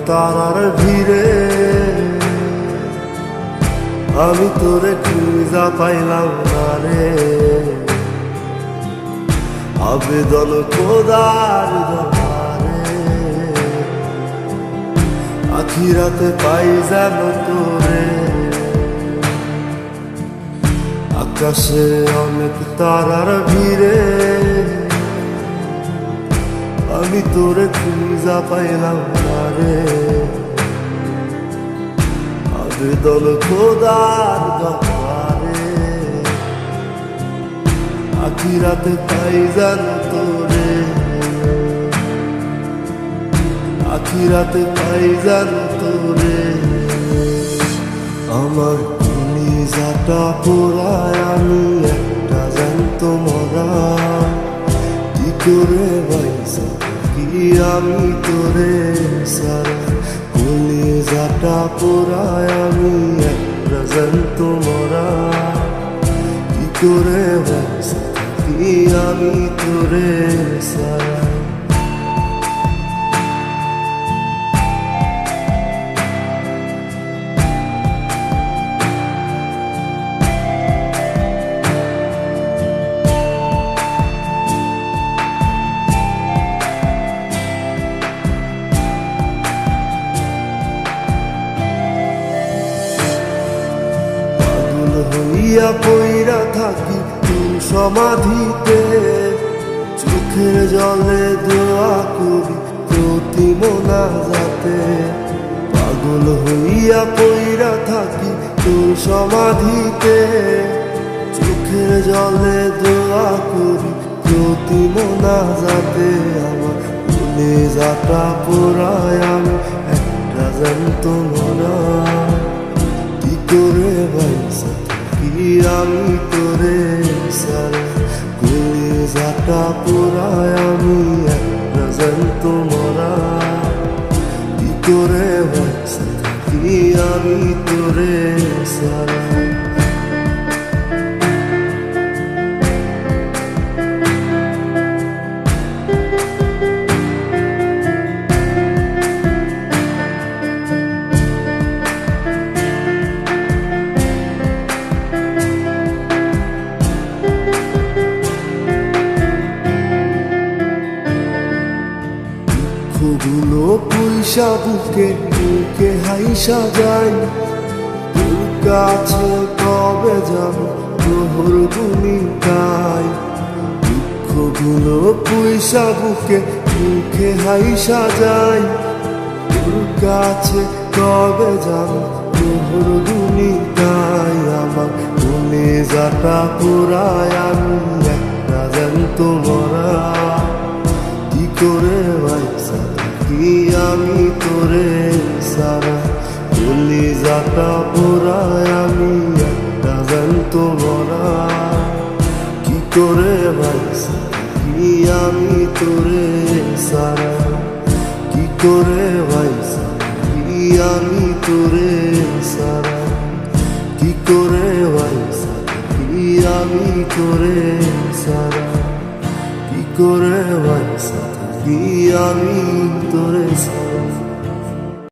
তারার ভিড়ে আমি তোরে খুঁজা পাইলাম না রে। আবেদন খোদার দরবারে আখিরাতে পাই যেন তোরে। আকাশে অনেক তারার ভিড়ে আমি তোরে খুঁজা পাইলাম না রে। আবেদন খোদার দরবারে আখিরাতে পাই যেন তোরে। আখিরাতে পাই যেন তোরে। আমার কলিজাটা পোড়ায় আমি একটা জ্যান্ত মরা। কি করে বাইসা কি আমি তোরে সারা। কলিজাটা পোড়ায় আমি একটা জ্যান্ত মরা। কি করে বাইসা কি আমি তোরে সারা। হইয়া পইরা থাকি তোর সমাধিতে। চোখের জলে দোয়া করি প্রতি মোনাজাতে। পাগল হইয়া পইরা থাকি তোর সমাধিতে। চোখের জলে দোয়া করি প্রতি মোনাজাতে। আমার কলিজাটা পোড়ায় আমি একটা জ্যান্ত মরা। কি করে বাইসা কি আমি তোরে সারা। কলিজাটা পোড়ায় আমি একটা জ্যান্ত মরা। কি করে বাইসা কি আমি তোরে সারা। দুঃখগুলো পয়সা বুকে বুকে হাইসা যাই। তোর কাছে কবে যাব তোর ভূমিকায়। দুঃখগুলো পয়সা বুকে বুকে হাইসা যাই। তোর কাছে কবে যাব তোর ভূমিকায়। আমার কলিজাটা পোড়ায় আমি একটা জ্যান্ত মরা। কি করে বাইসা কি আমি তোরে সারা। কলিজাটা পোড়ায় আমি একটা জ্যান্ত মরা। কি করে বাইসা কি আমি তোরে সারা। কি করে বাইসা কি আমি তোরে সারা। কি করে বাইসা কি আমি তোরে সারা। কি করে বাইসা কি আমি তোরে সারা।